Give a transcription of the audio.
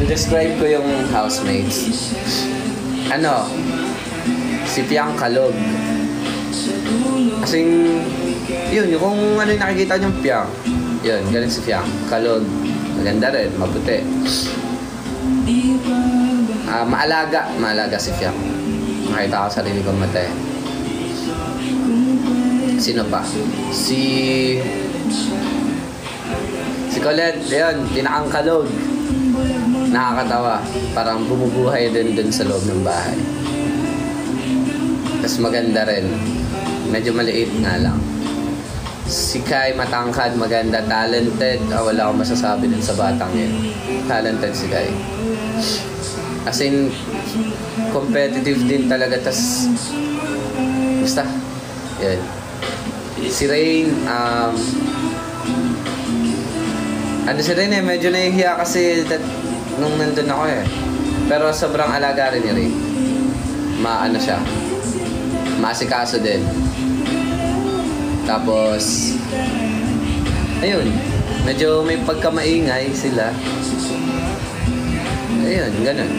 describe ko yung housemates. Ano, si Piang Kalog. Kasing, yun, yung kung ano yung nakikita niyong Piang. Yun, ganun si Piang Kalog. Maganda rin, maputi. Maalaga si Piang. Nakita ko sarili kong mata eh. Sino pa? Si Colette, yun, Pinakang Kalog. Nakakatawa. Parang bumubuhay din sa loob ng bahay. Tapos maganda rin. Medyo maliit nga lang. Si Kai, matangkad, maganda, talented. Wala akong masasabi din sa batang yun. Talented si Kai. As in, competitive din talaga. Tas, basta, yun. Si Rain, si Rain medyo nahihiya kasi nung nandun ako eh. Pero sobrang alaga rin ni Rain. Maano siya. Maasikaso din. Tapos, ayun. Medyo may pagkamaingay sila. Ayun, ganun.